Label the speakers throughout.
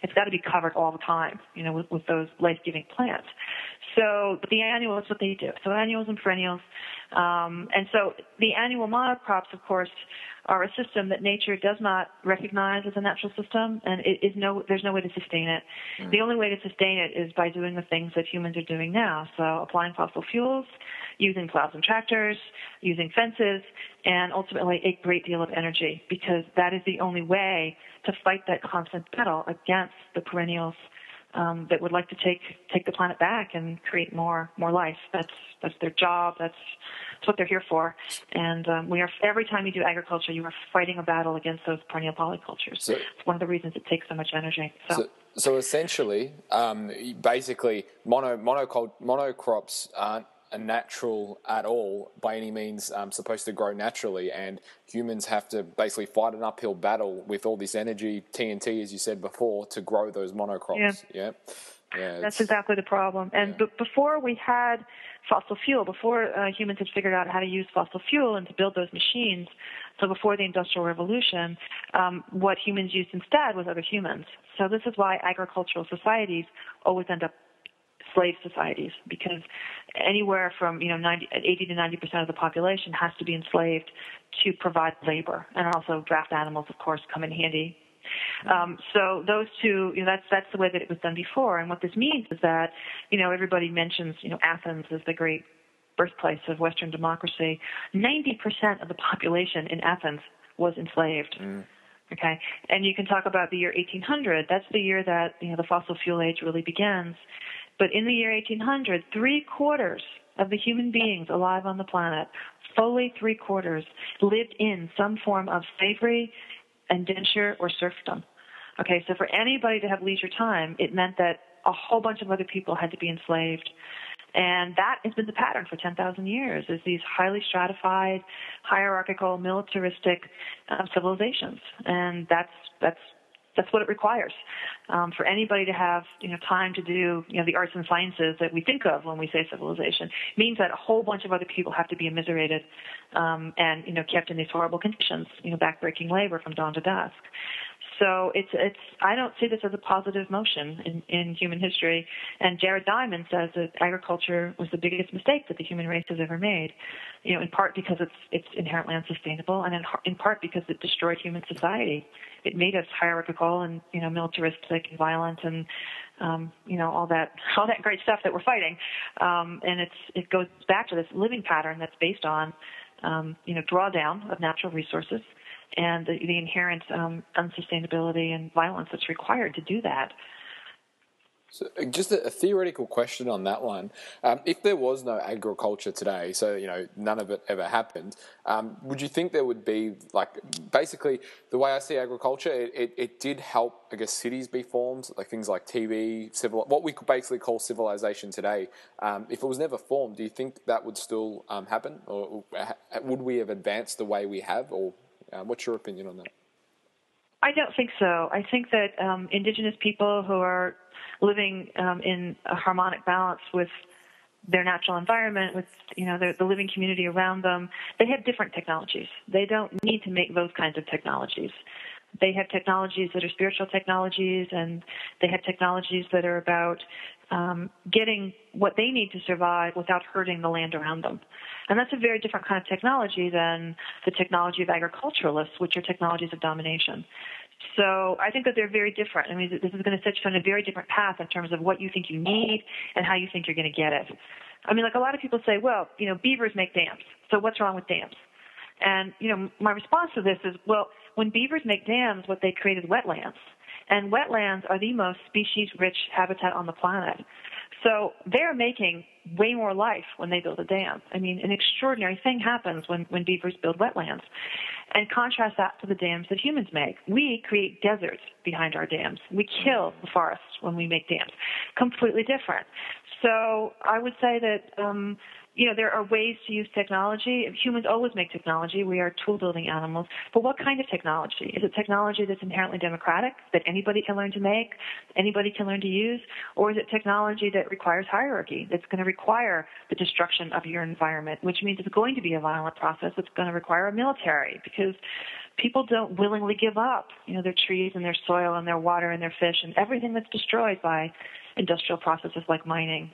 Speaker 1: it's got to be covered all the time, with those life-giving plants. So the annual is what they do. So annuals and perennials. And so the annual monocrops, of course, are a system that nature does not recognize as a natural system, and there's no way to sustain it. The only way to sustain it is by doing the things that humans are doing now. So applying fossil fuels, using plows and tractors, using fences, and ultimately a great deal of energy, because that is the only way to fight that constant battle against the perennials that would like to take the planet back and create more life. That's their job. That's what they're here for. And every time you do agriculture, you are fighting a battle against those perennial polycultures. So, it's one of the reasons it takes so much energy.
Speaker 2: So essentially, basically, monocrops aren't natural at all by any means, supposed to grow naturally, and humans have to basically fight an uphill battle with all this energy, TNT, as you said before, to grow those monocrops. Yeah.
Speaker 1: That's exactly the problem. And before we had fossil fuel, before humans had figured out how to use fossil fuel and to build those machines, so before the Industrial Revolution, what humans used instead was other humans. So this is why agricultural societies always end up slave societies, because anywhere from 80 to 90% of the population has to be enslaved to provide labor, and also draft animals, of course, come in handy. So those two, that's the way that it was done before. And what this means is that, everybody mentions, Athens is the great birthplace of Western democracy. 90% of the population in Athens was enslaved. Okay, and you can talk about the year 1800. That's the year that the fossil fuel age really begins. But in the year 1800, 3/4 of the human beings alive on the planet, fully 3/4, lived in some form of slavery, indenture, or serfdom. Okay, so for anybody to have leisure time, it meant that a whole bunch of other people had to be enslaved. And that has been the pattern for 10,000 years, is these highly stratified, hierarchical, militaristic civilizations. And that's what it requires. For anybody to have time to do the arts and sciences that we think of when we say civilization means that a whole bunch of other people have to be immiserated and kept in these horrible conditions, backbreaking labor from dawn to dusk. So I don't see this as a positive motion in human history. And Jared Diamond says that agriculture was the biggest mistake that the human race has ever made, in part because it's inherently unsustainable, and in part because it destroyed human society. It made us hierarchical and militaristic and violent and all that great stuff that we're fighting. And it goes back to this living pattern that's based on drawdown of natural resources and the inherent unsustainability and violence that's required to do that.
Speaker 2: So just a theoretical question on that one. If there was no agriculture today, so, none of it ever happened, would you think there would be, basically, the way I see agriculture, it did help, I guess, cities be formed, like things like TV, what we could basically call civilization today. If it was never formed, do you think that would still happen? Or would we have advanced the way we have? Or what's your opinion on that?
Speaker 1: I don't think so. I think that indigenous people who are living in a harmonic balance with their natural environment, with the living community around them, they have different technologies. They don't need to make those kinds of technologies. They have technologies that are spiritual technologies, and they have technologies that are about getting what they need to survive without hurting the land around them. And that's a very different kind of technology than the technology of agriculturalists, which are technologies of domination. So I think that they're very different. I mean, this is going to set you on a very different path in terms of what you think you need and how you think you're going to get it. I mean, a lot of people say, well, beavers make dams, so what's wrong with dams? And, my response to this is, well, when beavers make dams, what they create is wetlands. And wetlands are the most species-rich habitat on the planet. So they're making way more life when they build a dam. I mean, an extraordinary thing happens when beavers build wetlands. And contrast that to the dams that humans make. We create deserts behind our dams. We kill the forests when we make dams. Completely different. So I would say that there are ways to use technology. Humans always make technology. We are tool-building animals. But what kind of technology? Is it technology that's inherently democratic, that anybody can learn to make, anybody can learn to use? Or is it technology that requires hierarchy, that's going to require the destruction of your environment, which means it's going to be a violent process that's going to require a military? Because people don't willingly give up, their trees and their soil and their water and their fish and everything that's destroyed by industrial processes like mining.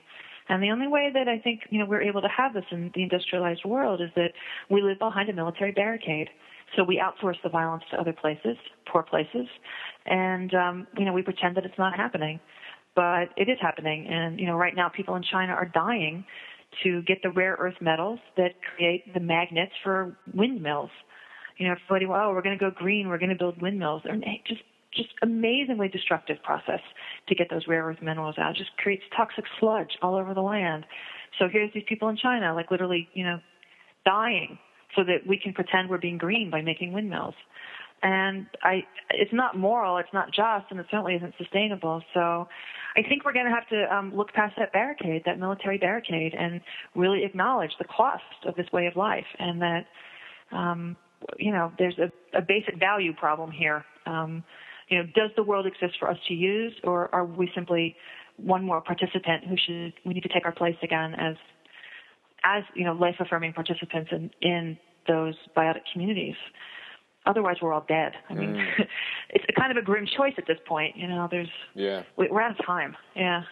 Speaker 1: And the only way that I think, we're able to have this in the industrialized world is that we live behind a military barricade. So we outsource the violence to other places, poor places, and, we pretend that it's not happening. But it is happening. And, right now people in China are dying to get the rare earth metals that create the magnets for windmills. Everybody, we're going to go green, we're going to build windmills. They're just amazingly destructive process to get those rare earth minerals out. It just creates toxic sludge all over the land. So here's these people in China, like literally, dying so that we can pretend we're being green by making windmills. And it's not moral, it's not just, and it certainly isn't sustainable. So I think we're going to have to look past that barricade, that military barricade, and really acknowledge the cost of this way of life, and that, there's a basic value problem here. Does the world exist for us to use, or are we simply one more participant we need to take our place again as life-affirming participants in those biotic communities? Otherwise, we're all dead. I mean, it's a kind of a grim choice at this point. We're out of time. Yeah.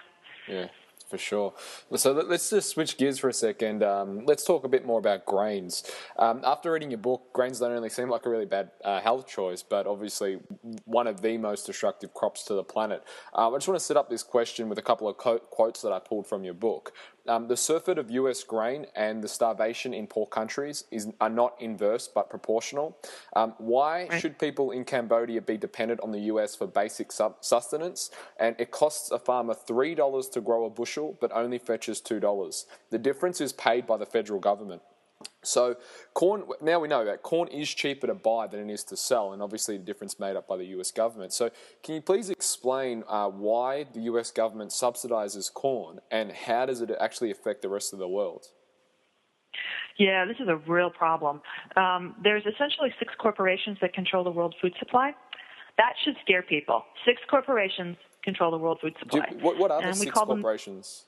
Speaker 2: Yeah, for sure. So let's just switch gears for a second. Let's talk a bit more about grains. After reading your book, grains don't only seem like a really bad health choice, but obviously one of the most destructive crops to the planet. I just want to set up this question with a couple of quotes that I pulled from your book. The surfeit of US grain and the starvation in poor countries are not inverse but proportional. Why should people in Cambodia be dependent on the US for basic sustenance? And it costs a farmer $3 to grow a bushel, but only fetches $2. The difference is paid by the federal government. So corn, now we know that corn is cheaper to buy than it is to sell, and obviously the difference made up by the US government. So can you please explain why the US government subsidizes corn, and how does it actually affect the rest of the world?
Speaker 1: Yeah, this is a real problem. There's essentially 6 corporations that control the world food supply. That should scare people. 6 corporations control the world food supply.
Speaker 2: What are the 6 corporations?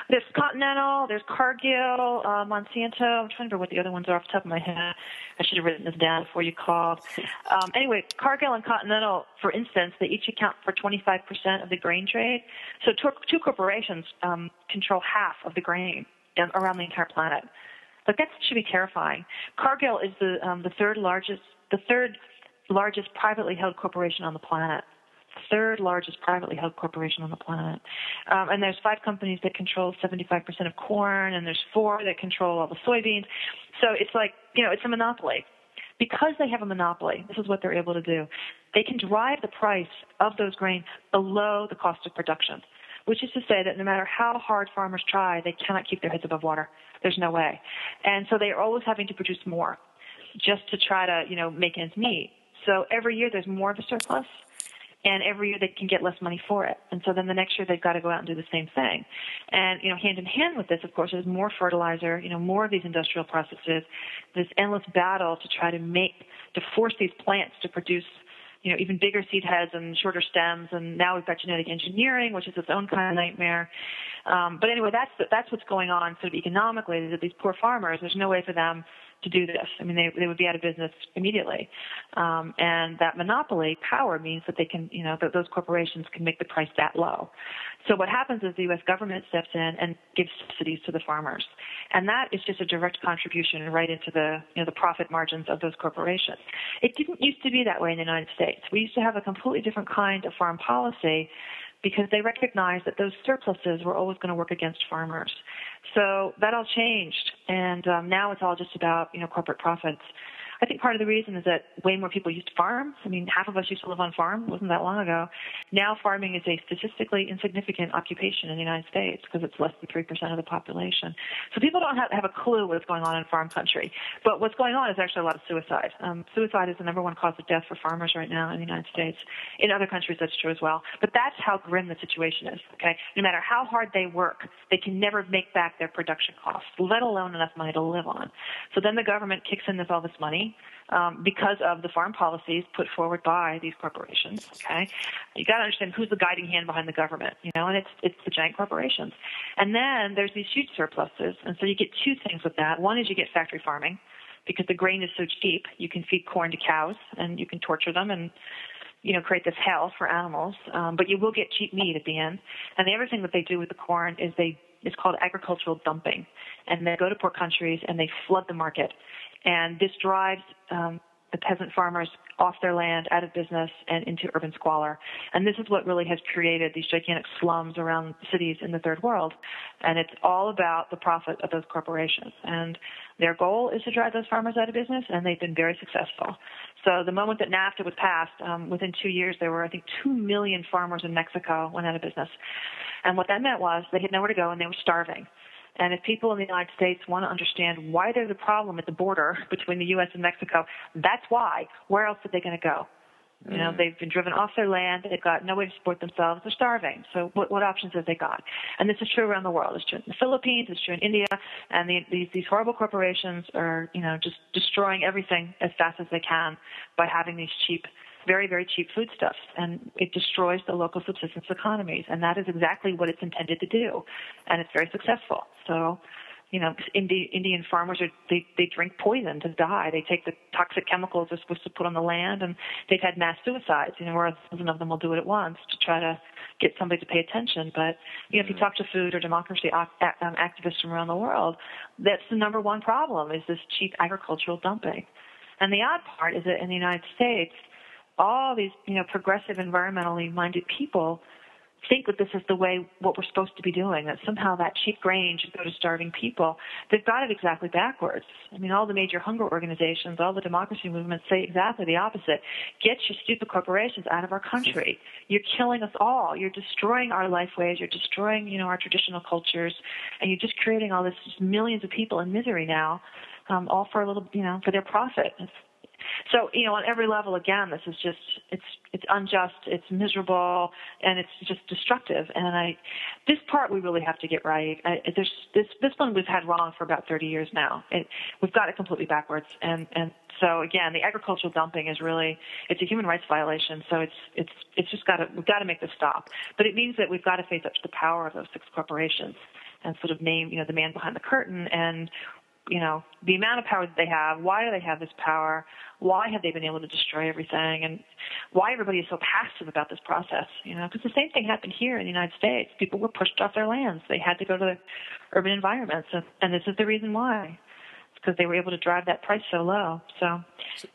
Speaker 1: There's Continental, there's Cargill, Monsanto. I'm trying to remember what the other ones are off the top of my head. I should have written this down before you called. Anyway, Cargill and Continental, for instance, they each account for 25% of the grain trade. So 2 corporations control half of the grain around the entire planet. But that should be terrifying. Cargill is the third largest privately held corporation on the planet. Third largest privately held corporation on the planet. And there's 5 companies that control 75% of corn, and there's 4 that control all the soybeans. So it's like, it's a monopoly. Because they have a monopoly, this is what they're able to do. They can drive the price of those grains below the cost of production, which is to say that no matter how hard farmers try, they cannot keep their heads above water. There's no way. And so they are always having to produce more just to try to, make ends meet. So every year there's more of a surplus, and every year they can get less money for it. And so then the next year they've got to go out and do the same thing. And, hand in hand with this, of course, is more fertilizer, more of these industrial processes, this endless battle to try to force these plants to produce, even bigger seed heads and shorter stems. And now we've got genetic engineering, which is its own kind of nightmare. But anyway, that's what's going on sort of economically, that these poor farmers, there's no way for them to do this. I mean, they would be out of business immediately. And that monopoly power means that they can, that those corporations can make the price that low. So what happens is the U.S. government steps in and gives subsidies to the farmers. And that is just a direct contribution right into the profit margins of those corporations. It didn't used to be that way in the United States. We used to have a completely different kind of farm policy because they recognized that those surpluses were always going to work against farmers. So that all changed, and now it's all just about, corporate profits. I think part of the reason is that way more people used to farm. I mean, half of us used to live on farm. It wasn't that long ago. Now farming is a statistically insignificant occupation in the United States because it's less than 3% of the population. So people don't have a clue what's going on in farm country. But what's going on is actually a lot of suicide. Suicide is the number 1 cause of death for farmers right now in the United States. In other countries, that's true as well. But that's how grim the situation is, okay? No matter how hard they work, they can never make back their production costs, let alone enough money to live on. So then the government kicks in all this money because of the farm policies put forward by these corporations. Okay, you got to understand who's the guiding hand behind the government, and it's the giant corporations. And then there's these huge surpluses, and so you get 2 things with that. One is you get factory farming. because the grain is so cheap. You can feed corn to cows, and you can torture them and create this hell for animals, but you will get cheap meat at the end. And the other thing that they do with the corn is it's called agricultural dumping, and they go to poor countries and they flood the market, and this drives the peasant farmers off their land, out of business, and into urban squalor. And this is what really has created these gigantic slums around cities in the third world. And it's all about the profit of those corporations. And their goal is to drive those farmers out of business, and they've been very successful. So the moment that NAFTA was passed, within 2 years, there were, I think, 2 million farmers in Mexico went out of business. And what that meant was they had nowhere to go, and they were starving. And if people in the United States want to understand why there's a problem at the border between the U.S. and Mexico, that's why. Where else are they going to go? They've been driven off their land. They've got no way to support themselves. They're starving. So what options have they got? And this is true around the world. It's true in the Philippines. It's true in India. And these horrible corporations are, just destroying everything as fast as they can by having these cheap, very, very cheap foodstuffs. And it destroys the local subsistence economies. And that is exactly what it's intended to do. And it's very successful. So, Indian farmers they drink poison to die. They take the toxic chemicals they're supposed to put on the land, and they've had mass suicides. Where 1,000 of them will do it at once to try to get somebody to pay attention. But if you talk to food or democracy activists from around the world, that's the number one problem: is this cheap agricultural dumping. And the odd part is that in the United States, all these progressive, environmentally minded people think that this is what we're supposed to be doing, that somehow that cheap grain should go to starving people. They've got it exactly backwards. All the major hunger organizations, all the democracy movements say exactly the opposite. Get your stupid corporations out of our country. You're killing us all. You're destroying our lifeways. You're destroying, our traditional cultures, and you're just creating all this millions of people in misery now, all for a little, for their profit. So, on every level, again, this is just, it's unjust, it's miserable, and it's just destructive. And this part we really have to get right. This one we've had wrong for about 30 years now. We've got it completely backwards. And so, again, the agricultural dumping is really, it's a human rights violation. So we've got to make this stop. But it means that we've got to face up to the power of those 6 corporations and sort of name, the man behind the curtain and, the amount of power that they have. Why do they have this power? Why have they been able to destroy everything? And why everybody is so passive about this process? Because the same thing happened here in the United States. People were pushed off their lands. They had to go to the urban environments. And this is the reason why. It's because they were able to drive that price so low. So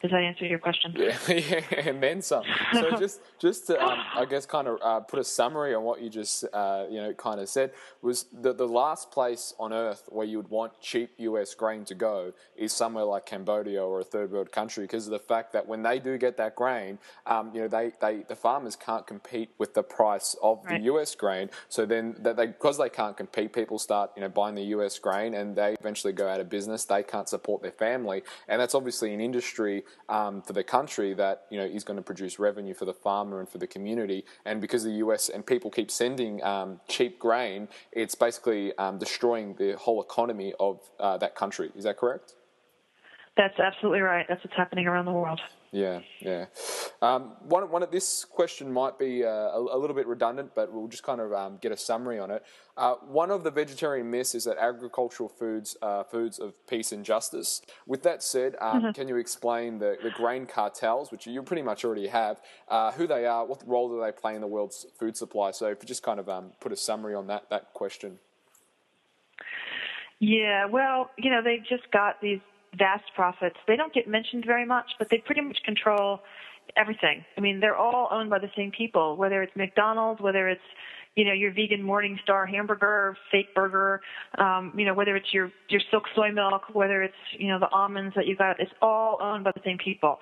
Speaker 1: does that answer your question?
Speaker 2: Yeah, and then some. So just to, I guess, kind of put a summary on what you just, kind of said, was the last place on earth where you would want cheap US grain to go is somewhere like Cambodia or a third world country, because of the fact that when they do get that grain, the farmers can't compete with the price of the US grain. So then because they can't compete, people start, buying the US grain, and they eventually go out of business. They can't support their family, and that's obviously an industry for the country that is going to produce revenue for the farmer and for the community. And because the US and people keep sending cheap grain, it's basically destroying the whole economy of that country. Is that correct?
Speaker 1: That's absolutely right. That's what's happening around the world.
Speaker 2: Yeah. One of this question might be a little bit redundant, but we'll just kind of get a summary on it. One of the vegetarian myths is that agricultural foods are foods of peace and justice. With that said, can you explain the grain cartels, which you pretty much already have, who they are, what role do they play in the world's food supply? So if you just kind of put a summary on that question.
Speaker 1: Yeah, well, they've just got these vast profits. They don't get mentioned very much, but they pretty much control everything. They're all owned by the same people, whether it's McDonald's, whether it's, your vegan Morningstar hamburger, fake burger, whether it's your Silk soy milk, whether it's, the almonds that you got, it's all owned by the same people.